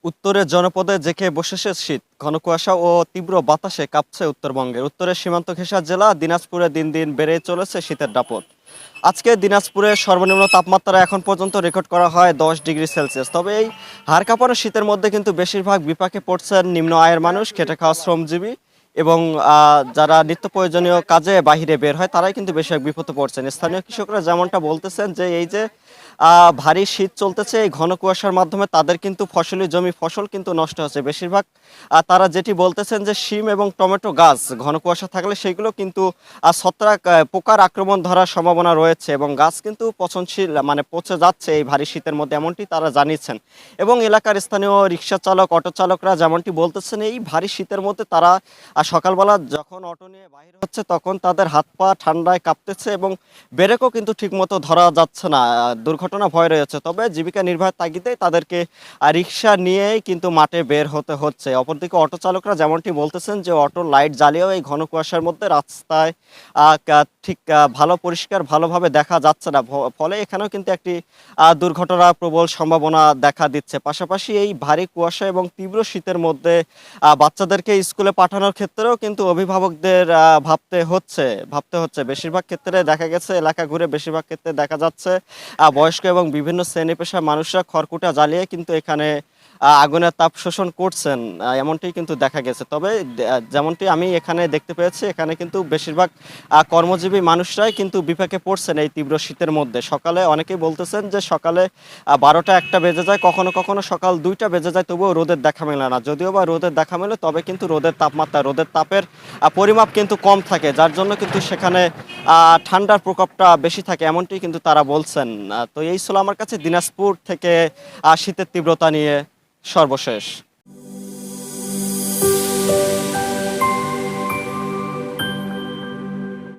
উত্তরের জনপদে জেঁকে বসেছে শীত, ঘন কুয়াশা ও তীব্র বাতাসে কাঁপছে উত্তরবঙ্গের। উত্তরের সীমান্ত ঘেঁষা জেলা দিনাজপুরে দিন দিন বেড়ে চলেছে শীতের দাপট। আজকে দিনাজপুরের সর্বনিম্ন তাপমাত্রা এখন পর্যন্ত রেকর্ড করা হয় 10 ডিগ্রি সেলসিয়াস। তবে এই হাড় কাঁপানো শীতের মধ্যে কিন্তু বেশিরভাগ বিপাকে পড়ছেন নিম্ন আয়ের মানুষ, খেটে খাওয়া শ্রমজীবী এবং যারা নিত্য প্রয়োজনীয় কাজে বাহিরে বের হয় তারাই কিন্তু বেশিরভাগ বিপদে পড়ছেন। স্থানীয় কৃষকরা যেমনটা বলতেছেন যে এই যে ভারী শীত চলতেছে, এই ঘন কুয়াশার মাধ্যমে তাদের কিন্তু ফসলি জমি ফসল কিন্তু নষ্ট হচ্ছে বেশিরভাগ। তারা যেটি বলতেছেন যে শিম এবং টমেটো গাছ ঘন কুয়াশা থাকলে সেগুলো কিন্তু ছত্রাক পোকার আক্রমণ ধরার সম্ভাবনা রয়েছে এবং গাছ কিন্তু পচনশীল মানে পচে যাচ্ছে এই ভারী শীতের মধ্যে, এমনটি তারা জানিয়েছেন। এবং এলাকার স্থানীয় রিক্সা চালক অটো চালকরা যেমনটি বলতেছেন এই ভারী শীতের মধ্যে তারা সকালবেলা যখন অটো নিয়ে বাইরে হচ্ছে তখন তাদের হাত পা ঠান্ডায় কাঁপতেছে এবং ব্রেকও কিন্তু ঠিকমতো ধরা যাচ্ছে না, দুর্ঘটনা ভয় রয়েছে। তবে জীবিকা নির্বাহের তাগিদে তাদেরকে রিক্সা নিয়েই কিন্তু মাঠে বের হতে হচ্ছে। অপরদিকে অটো চালকরা যেমনটি বলতেছেন যে অটোর লাইট জ্বালিয়েও এই ঘন কুয়াশার মধ্যে রাস্তায় ঠিক ভালো পরিষ্কার ভালোভাবে দেখা যাচ্ছে না, ফলে এখানেও কিন্তু একটি দুর্ঘটনা প্রবল সম্ভাবনা দেখা দিচ্ছে। পাশাপাশি এই ভারী কুয়াশা এবং তীব্র শীতের মধ্যে বাচ্চাদেরকে স্কুলে পাঠানোর ক্ষেত্রেও কিন্তু অভিভাবকদের ভাবতে হচ্ছে। বেশিরভাগ ক্ষেত্রে দেখা গেছে, এলাকা ঘুরে বেশিরভাগ ক্ষেত্রে দেখা যাচ্ছে বয়স্ক এবং বিভিন্ন শ্রেণী পেশার মানুষরা খড়কুটা জ্বালিয়ে কিন্তু এখানে আগুনের তাপ শোষণ করছেন, এমনটি কিন্তু দেখা গেছে। তবে যেমনটি আমি এখানে দেখতে পেয়েছি, এখানে কিন্তু বেশিরভাগ কর্মজীবী মানুষরাই কিন্তু বিপাকে পড়ছেন এই তীব্র শীতের মধ্যে। সকালে অনেকেই বলতেছেন যে সকালে 12টা 1টা বেজে যায়, কখনো কখনো সকাল 2টা বেজে যায়, তবুও রোদের দেখা মেলে না। যদিও বা রোদের দেখা মেলে তবে কিন্তু রোদের তাপের পরিমাপ কিন্তু কম থাকে, যার জন্য কিন্তু সেখানে ঠান্ডার প্রকোপটা বেশি থাকে, এমনটি কিন্তু তারা বলছেন। তো এই ছিল আমার কাছে দিনাজপুর থেকে শীতের তীব্রতা নিয়ে সর্বশেষ।